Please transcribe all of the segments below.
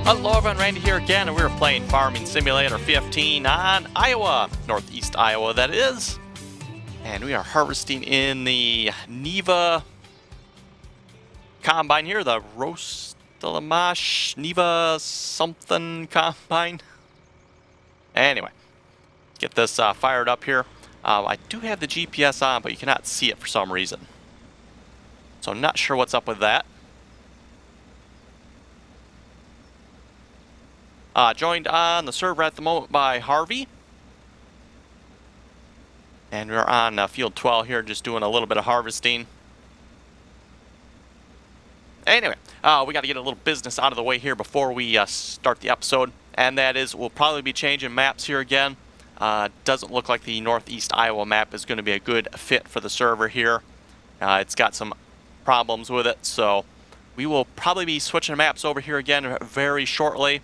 Hello everyone, Randy here again, and we're playing Farming Simulator 15 on Iowa, northeast Iowa that is. And we are harvesting in the Neva combine here, the Rostelamash Neva something combine. Anyway, get this fired up here. I do have the GPS on, but you cannot see it for some reason. So I'm not sure what's up with that. Joined on the server at the moment by Harvey. And we're on field 12 here, just doing a little bit of harvesting. Anyway, we got to get a little business out of the way here before we start the episode. And that is, we'll probably be changing maps here again. Doesn't look like the northeast Iowa map is going to be a good fit for the server here. It's got some problems with it, so we will probably be switching maps over here again very shortly.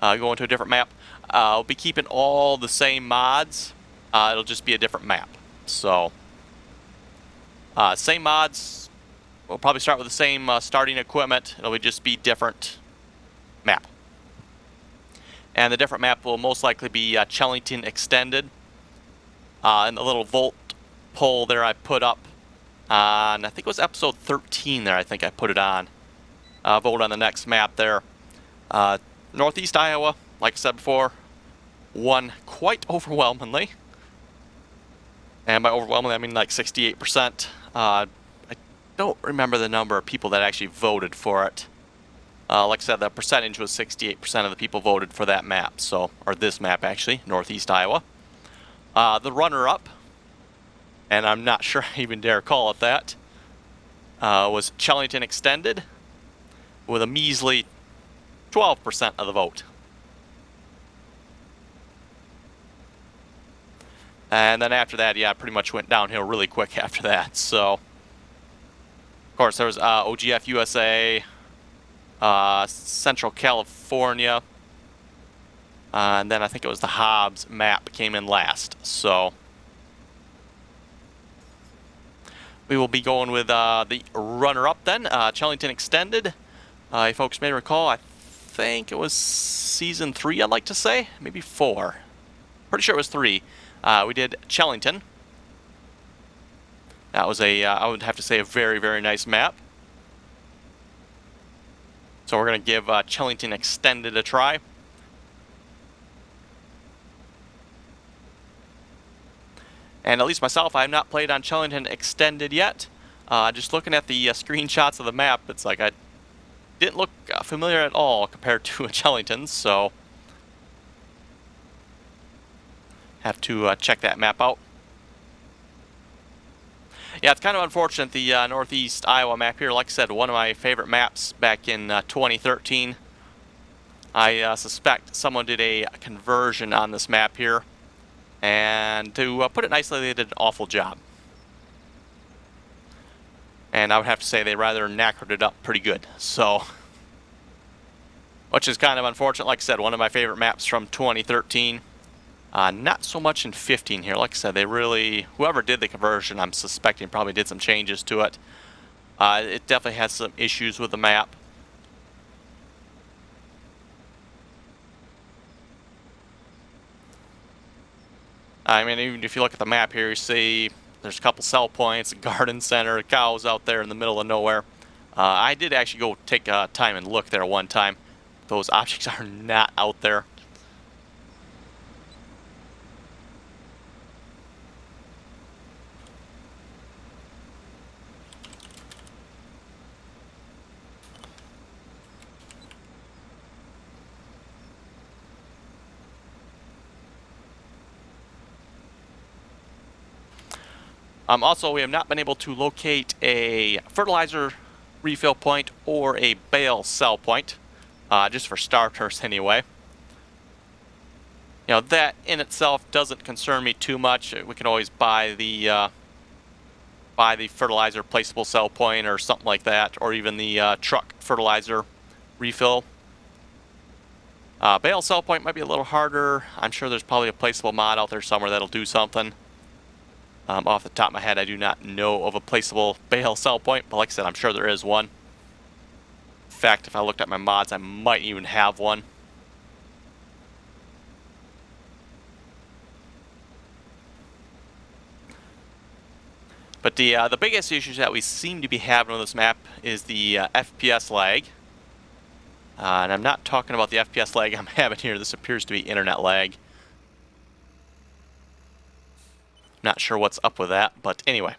Going to a different map. I'll be keeping all the same mods. It'll just be a different map. So, same mods. We'll probably start with the same starting equipment. It'll just be different map. And the different map will most likely be Chellington Extended. And the little volt pole there I put up on, I think it was episode 13 there, I think I put it on. Vote on the next map there. Northeast Iowa, like I said before, won quite overwhelmingly. And by overwhelmingly, I mean like 68%. I don't remember the number of people that actually voted for it. Like I said, the percentage was 68% of the people voted for that map. So, or this map actually, Northeast Iowa. The runner-up, and I'm not sure I even dare call it that, was Chellington Extended with a measly 12% of the vote. And then after that, yeah, it pretty much went downhill really quick after that. So, of course, there was OGF USA, Central California, and then I think it was the Hobbs map came in last. So, we will be going with the runner-up then, Chellington Extended. You folks may recall, I think it was season 3, I'd like to say, maybe 4. Pretty sure it was 3. We did Chellington. That was a, I would have to say, a very, very nice map. So we're going to give Chellington Extended a try. And at least myself, I have not played on Chellington Extended yet. Just looking at the screenshots of the map, it's like I didn't look familiar at all compared to Chellington, so have to check that map out. Yeah, it's kind of unfortunate, the northeast Iowa map here. Like I said, one of my favorite maps back in 2013. I suspect someone did a conversion on this map here, and to put it nicely, they did an awful job. And I would have to say they rather knackered it up pretty good. So, which is kind of unfortunate. Like I said, one of my favorite maps from 2013. Not so much in 15 here. Like I said, they really, whoever did the conversion, I'm suspecting probably did some changes to it. It definitely has some issues with the map. I mean, even if you look at the map here, you see there's a couple sell points, a garden center, cows out there in the middle of nowhere. I did actually go take time and look there one time. Those objects are not out there. Also, we have not been able to locate a fertilizer refill point or a bale sell point, just for starters anyway. You know, that in itself doesn't concern me too much. We can always buy the fertilizer placeable sell point or something like that, or even the truck fertilizer refill. Bale sell point might be a little harder. I'm sure there's probably a placeable mod out there somewhere that'll do something. Off the top of my head, I do not know of a placeable Bale sell point, but like I said, I'm sure there is one. In fact, if I looked at my mods, I might even have one. But the biggest issues that we seem to be having on this map is the FPS lag. And I'm not talking about the FPS lag I'm having here. This appears to be internet lag. Not sure what's up with that, but anyway.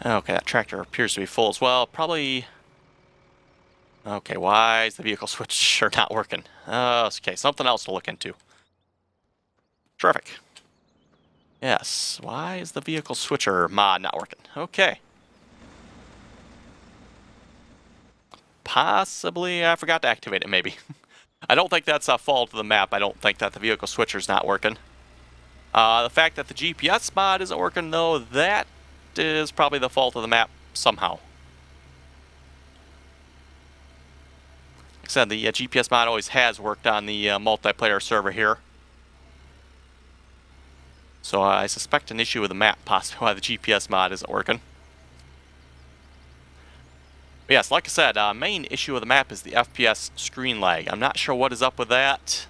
Okay, that tractor appears to be full as well. Probably... Okay, why is the vehicle switcher not working? Okay, something else to look into. Terrific. Yes, why is the vehicle switcher mod not working? Okay. Possibly I forgot to activate it, maybe. I don't think that's a fault of the map. I don't think that the vehicle switcher's not working. The fact that the GPS mod isn't working, though, that is probably the fault of the map somehow. Like I said, the GPS mod always has worked on the multiplayer server here. So I suspect an issue with the map, possibly why the GPS mod isn't working. But yes, like I said, main issue with the map is the FPS screen lag. I'm not sure what is up with that.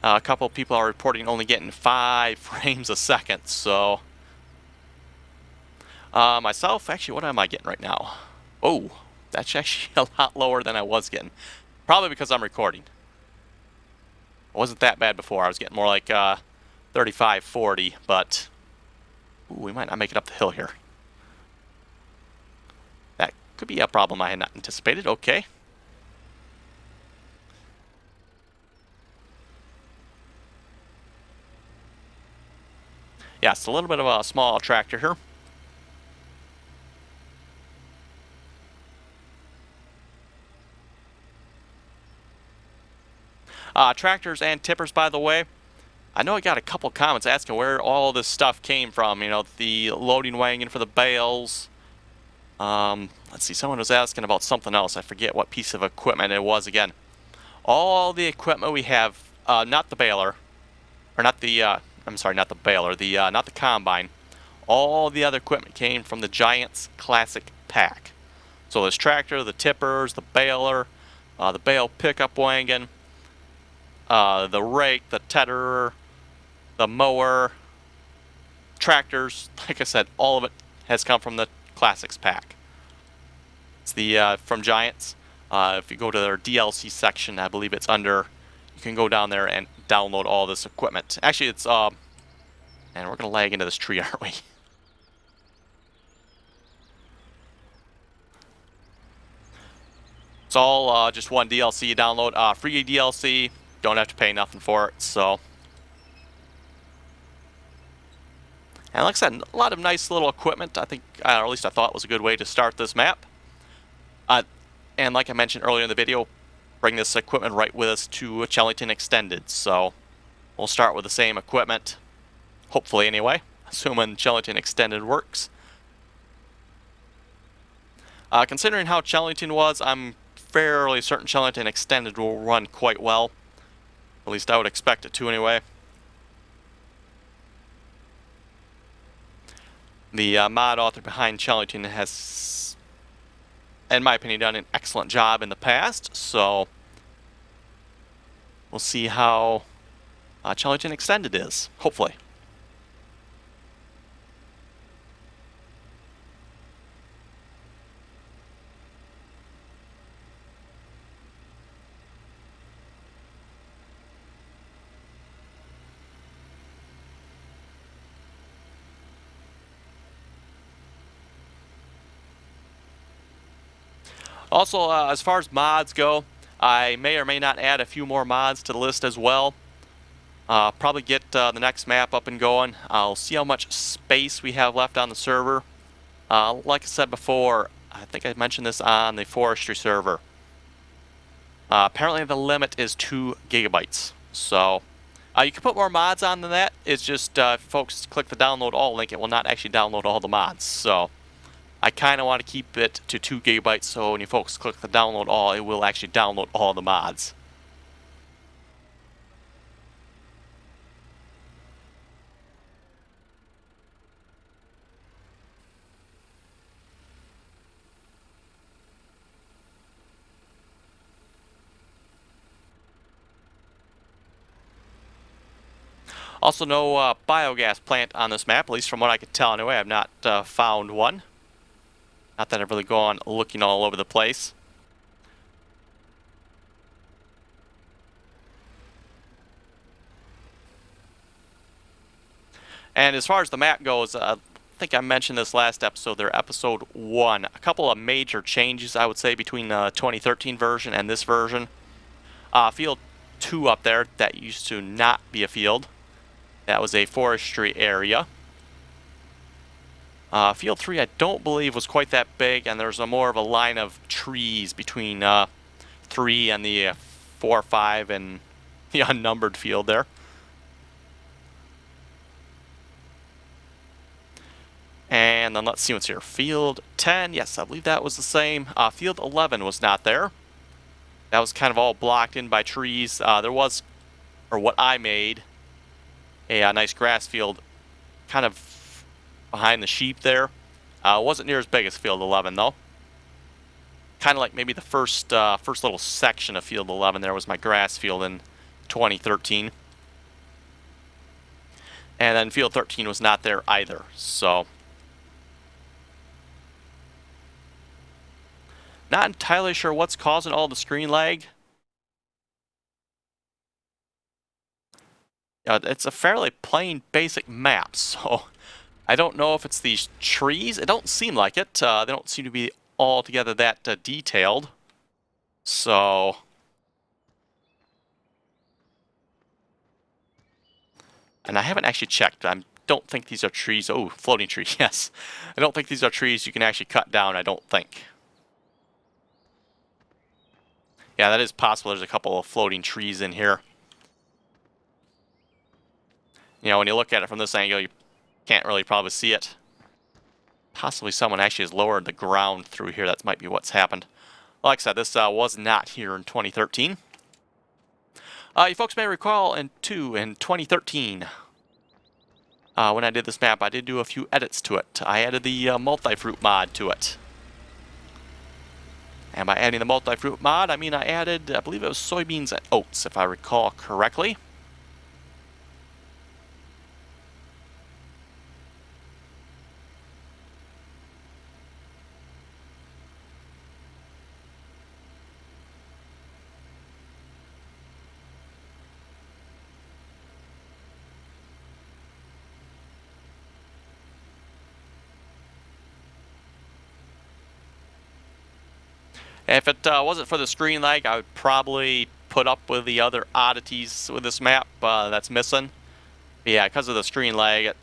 A couple of people are reporting only getting 5 frames a second, so... myself, actually, what am I getting right now? Oh, that's actually a lot lower than I was getting. Probably because I'm recording. It wasn't that bad before. I was getting more like 35, 40, but... Ooh, we might not make it up the hill here. That could be a problem I had not anticipated. Okay. Yeah, it's a little bit of a small tractor here. Tractors and tippers, by the way. I know I got a couple comments asking where all this stuff came from. You know, the loading wagon for the bales. Let's see, someone was asking about something else. I forget what piece of equipment it was again. All the equipment we have, not the baler, or not the, I'm sorry, not the baler, not the combine. All the other equipment came from the Giants Classic Pack. So this tractor, the tippers, the baler, the bale pickup wagon, the rake, the tedderer, the mower, tractors, like I said, all of it has come from the Classics pack. It's the from Giants. If you go to their DLC section, I believe it's under, you can go down there and download all this equipment. Actually, it's, and we're going to lag into this tree, aren't we? It's all just one DLC you download. Free DLC, don't have to pay nothing for it, so. And like I said, a lot of nice little equipment. I think, or at least I thought was a good way to start this map. And like I mentioned earlier in the video, bring this equipment right with us to Chellington Extended. So we'll start with the same equipment, hopefully anyway, assuming Chellington Extended works. Considering how Chellington was, I'm fairly certain Chellington Extended will run quite well. At least I would expect it to anyway. The mod author behind Chellington has, in my opinion, done an excellent job in the past, so we'll see how Chellington Extended is, hopefully. Also, as far as mods go, I may or may not add a few more mods to the list as well. Probably get the next map up and going. I'll see how much space we have left on the server. Like I said before, I think I mentioned this on the forestry server. Apparently the limit is 2 gigabytes. So You can put more mods on than that. It's just if folks click the download all link, it will not actually download all the mods. So I kind of want to keep it to 2 gigabytes, so when you folks click the download all, it will actually download all the mods. Also, no biogas plant on this map, at least from what I could tell anyway. I've not found one. Not that I've really gone looking all over the place. And as far as the map goes, I think I mentioned this last episode there, episode 1. A couple of major changes, I would say, between the 2013 version and this version. Field 2 up there, that used to not be a field. That was a forestry area. Field 3 I don't believe was quite that big, and there's more of a line of trees between 3 and the 4, 5, and the unnumbered field there. And then let's see what's here. Field 10, yes, I believe that was the same. Field 11 was not there. That was kind of all blocked in by trees. There was, or what I made, a nice grass field kind of behind the sheep there. Wasn't near as big as Field 11 though. Kind of like maybe the first little section of Field 11 there was my grass field in 2013. And then Field 13 was not there either, so not entirely sure what's causing all the screen lag. It's a fairly plain, basic map, so I don't know if it's these trees. It don't seem like it. They don't seem to be altogether that detailed. So and I haven't actually checked. I don't think these are trees. Oh, floating tree, yes. I don't think these are trees you can actually cut down, I don't think. Yeah, that is possible. There's a couple of floating trees in here. You know, when you look at it from this angle, you can't really probably see it. Possibly someone actually has lowered the ground through here. That might be what's happened. Like I said, this was not here in 2013. You folks may recall in 2013, when I did this map, I did do a few edits to it. I added the multi-fruit mod to it. And by adding the multi-fruit mod, I mean I added, I believe it was soybeans and oats, if I recall correctly. If it wasn't for the screen lag, I would probably put up with the other oddities with this map that's missing. But yeah, because of the screen lag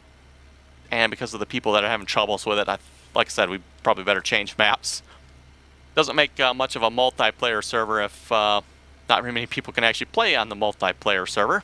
and because of the people that are having troubles with it, like I said, we probably better change maps. Doesn't make much of a multiplayer server if not very many people can actually play on the multiplayer server.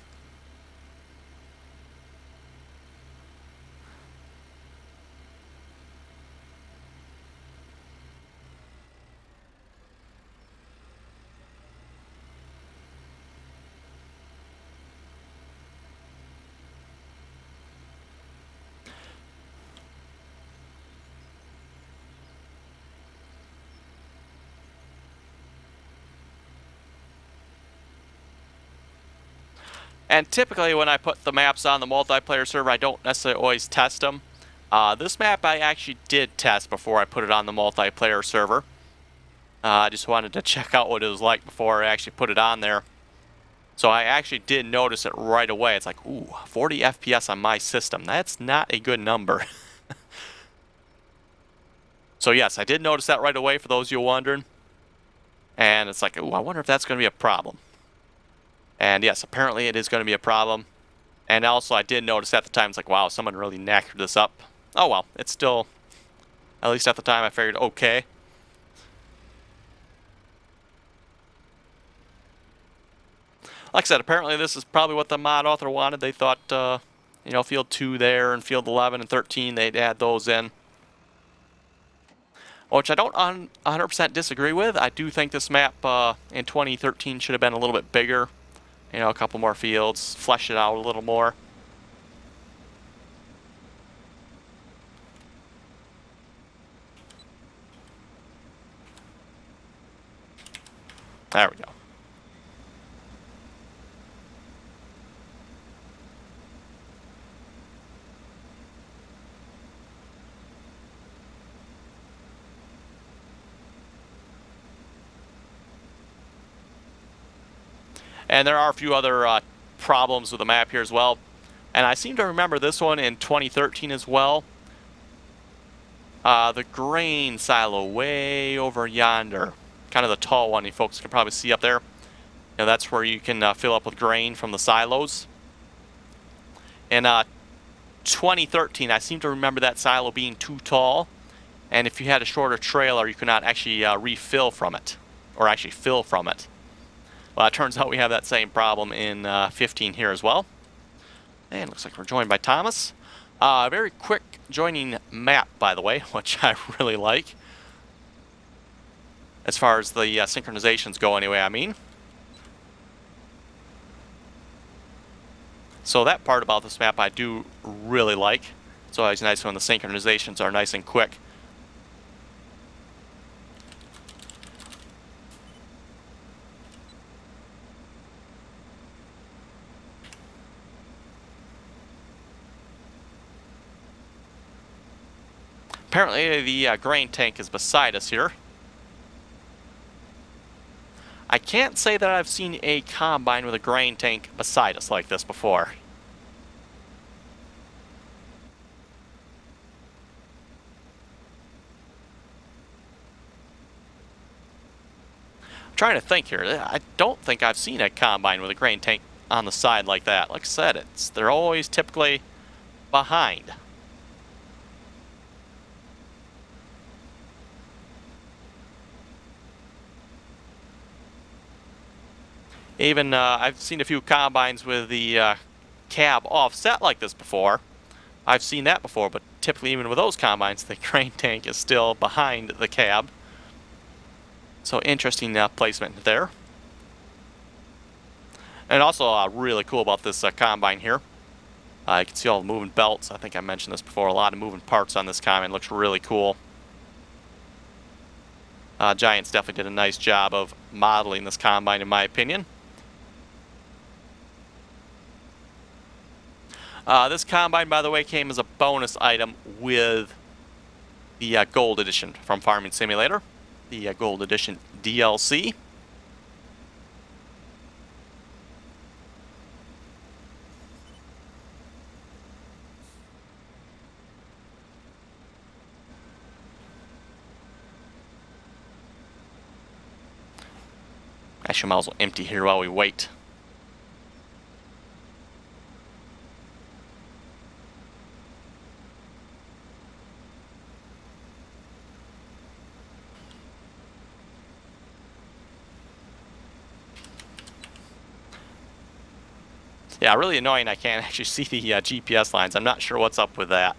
And typically when I put the maps on the multiplayer server, I don't necessarily always test them. This map I actually did test before I put it on the multiplayer server. I just wanted to check out what it was like before I actually put it on there. So I actually did notice it right away. It's like, ooh, 40 FPS on my system. That's not a good number. So yes, I did notice that right away for those of you wondering. And it's like, ooh, I wonder if that's going to be a problem. And yes, apparently it is going to be a problem. And also I did notice at the time, it's like, wow, someone really knackered this up. Oh well, it's still, at least at the time I figured, okay. Like I said, apparently this is probably what the mod author wanted. They thought, you know, field 2 there and field 11 and 13, they'd add those in. Which I don't 100% disagree with. I do think this map in 2013 should have been a little bit bigger. You know, a couple more fields, flesh it out a little more. There we go. And there are a few other problems with the map here as well. And I seem to remember this one in 2013 as well. The grain silo way over yonder. Kind of the tall one you folks can probably see up there. You know, that's where you can fill up with grain from the silos. In 2013, I seem to remember that silo being too tall. And if you had a shorter trailer, you could not actually refill from it. Or actually fill from it. Well, it turns out we have that same problem in 15 here as well. And looks like we're joined by Thomas. Very quick joining map, by the way, which I really like. As far as the synchronizations go anyway, I mean. So that part about this map I do really like. It's always nice when the synchronizations are nice and quick. Apparently the grain tank is beside us here. I can't say that I've seen a combine with a grain tank beside us like this before. I'm trying to think here. I don't think I've seen a combine with a grain tank on the side like that. Like I said, they're always typically behind. Even I've seen a few combines with the cab offset like this before. I've seen that before, but typically even with those combines, the grain tank is still behind the cab. So interesting placement there. And also really cool about this combine here. You can see all the moving belts. I think I mentioned this before. A lot of moving parts on this combine. Looks really cool. Giants definitely did a nice job of modeling this combine, in my opinion. This combine, by the way, came as a bonus item with the Gold Edition from Farming Simulator, the Gold Edition DLC. Actually, might as well empty here while we wait. Yeah, really annoying I can't actually see the GPS lines. I'm not sure what's up with that.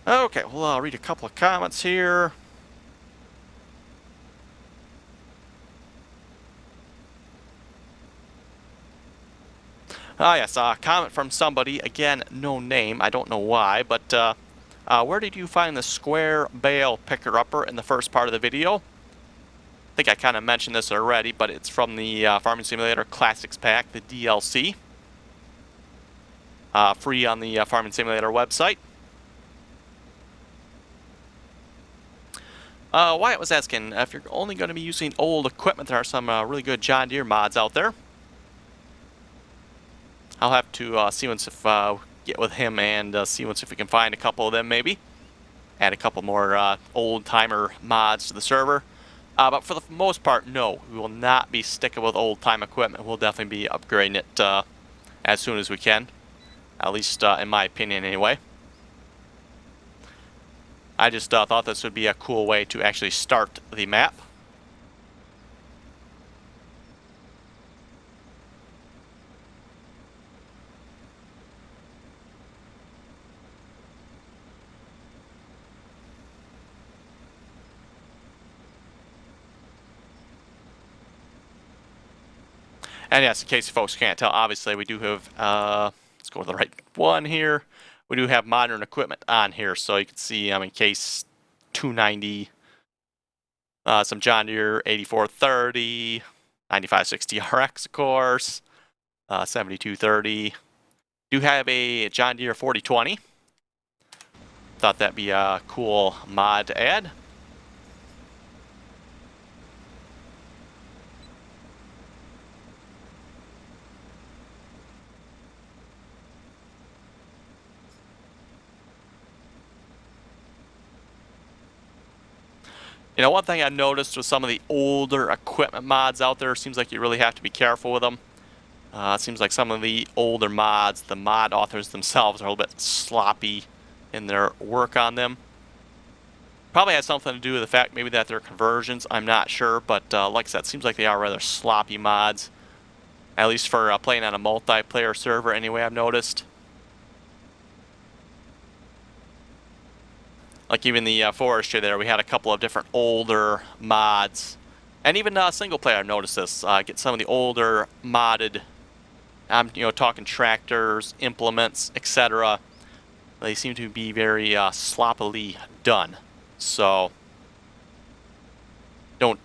Okay, well, I'll read a couple of comments here. Ah, yes, a comment from somebody, again, no name, I don't know why, but where did you find the square bale picker-upper in the first part of the video? I think I kind of mentioned this already, but it's from the Farming Simulator Classics Pack, the DLC. Free on the Farming Simulator website. Wyatt was asking if you're only going to be using old equipment. There are some really good John Deere mods out there. I'll have to see once if get with him and see once if we can find a couple of them maybe. Add a couple more old timer mods to the server. But for the most part, no, we will not be sticking with old time equipment. We'll definitely be upgrading it as soon as we can. At least in my opinion anyway. I just thought this would be a cool way to actually start the map. And yes, in case you folks can't tell, obviously we do have, let's go to the right one here. We do have modern equipment on here, so you can see in case 290, some John Deere 8430, 9560 RX, of course, 7230. Do have a John Deere 4020. Thought that'd be a cool mod to add. You know, one thing I noticed with some of the older equipment mods out there, seems like you really have to be careful with them. It seems like some of the older mods, the mod authors themselves are a little bit sloppy in their work on them. Probably has something to do with the fact maybe that they're conversions, I'm not sure, but like I said, it seems like they are rather sloppy mods. At least for playing on a multiplayer server anyway, I've noticed. Like even the forestry there, we had a couple of different older mods. And even single player, I've noticed this. Get some of the older modded, talking tractors, implements, etc. They seem to be very sloppily done. So, don't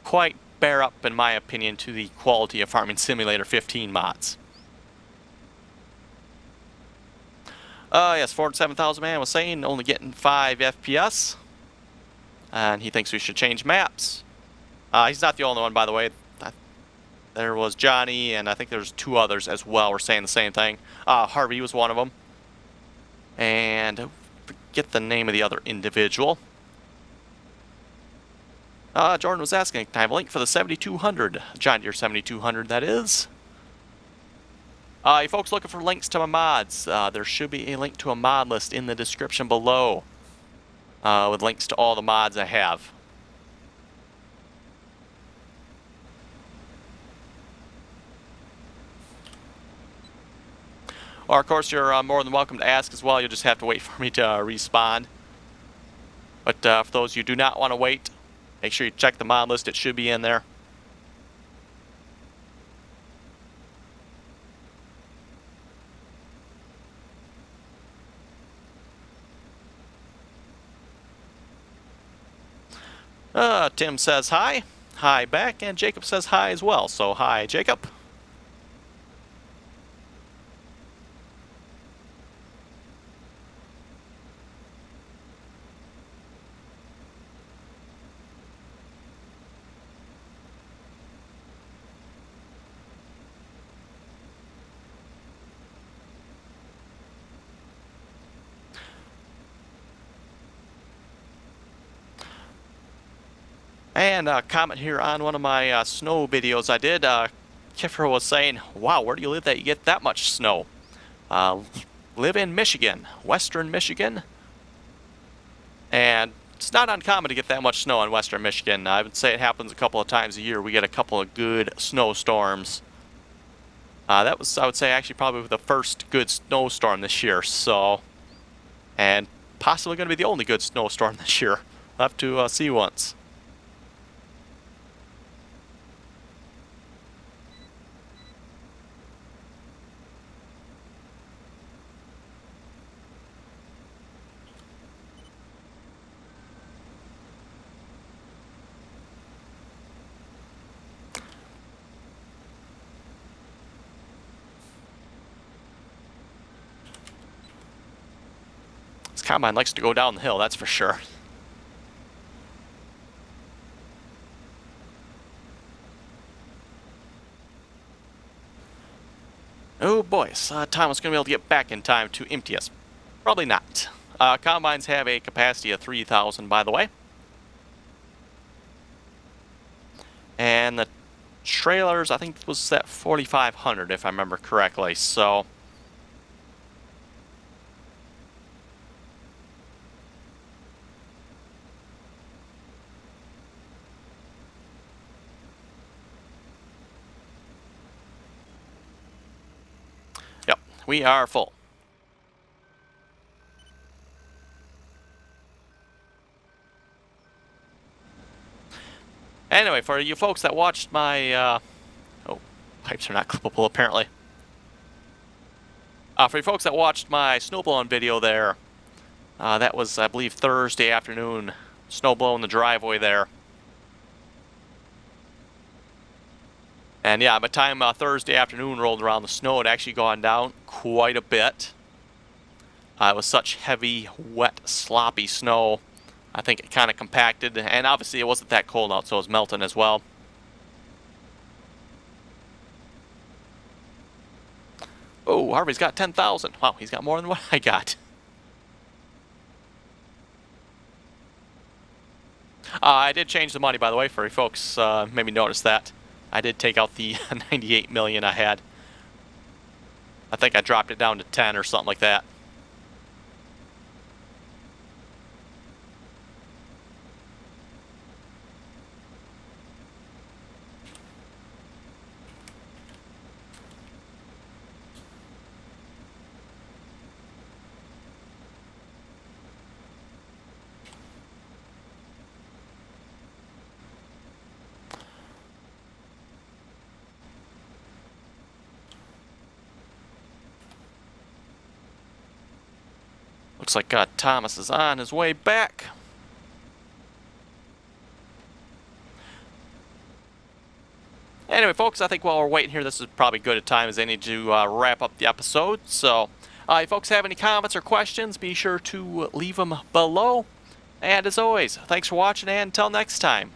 quite bear up, in my opinion, to the quality of Farming Simulator 15 mods. Yes, 407,000 man was saying only getting 5 FPS. And he thinks we should change maps. He's not the only one, by the way. There was Johnny, and I think there's 2 others as well. We're saying the same thing. Harvey was one of them. And forget the name of the other individual. Jordan was asking, can I have a link for the 7200? John Deere 7200, that is. You folks looking for links to my mods, there should be a link to a mod list in the description below with links to all the mods I have. Or, of course, you're more than welcome to ask as well. You'll just have to wait for me to respond. But for those who do not want to wait, make sure you check the mod list. It should be in there. Tim says hi. Hi back. And Jacob says hi as well. So hi, Jacob. And a comment here on one of my snow videos I did. Kiffer was saying, wow, where do you live that you get that much snow? Live in Michigan, western Michigan. And it's not uncommon to get that much snow in western Michigan. I would say it happens a couple of times a year. We get a couple of good snowstorms. That was, I would say, actually probably the first good snowstorm this year. So, and possibly going to be the only good snowstorm this year. We'll have to see once. Combine likes to go down the hill, that's for sure. Oh boy, so Thomas going to be able to get back in time to empty us. Probably not. Combines have a capacity of 3,000, by the way. And the trailers, I think, was at 4,500, if I remember correctly. So, yep, we are full. Anyway, for you folks that watched my, oh, pipes are not clippable apparently. For you folks that watched my snowblowing video there, that was, I believe, Thursday afternoon, snowblowing the driveway there. And yeah, by the time Thursday afternoon rolled around, the snow had actually gone down quite a bit. It was such heavy, wet, sloppy snow. I think it kind of compacted, and obviously it wasn't that cold out, so it was melting as well. Oh, Harvey's got 10,000. Wow, he's got more than what I got. I did change the money, by the way, for you folks maybe noticed that. I did take out the 98 million I had. I think I dropped it down to 10 or something like that. Looks like Thomas is on his way back. Anyway, folks, I think while we're waiting here, this is probably good a time as any to wrap up the episode. So, if you folks have any comments or questions, be sure to leave them below. And as always, thanks for watching, and until next time.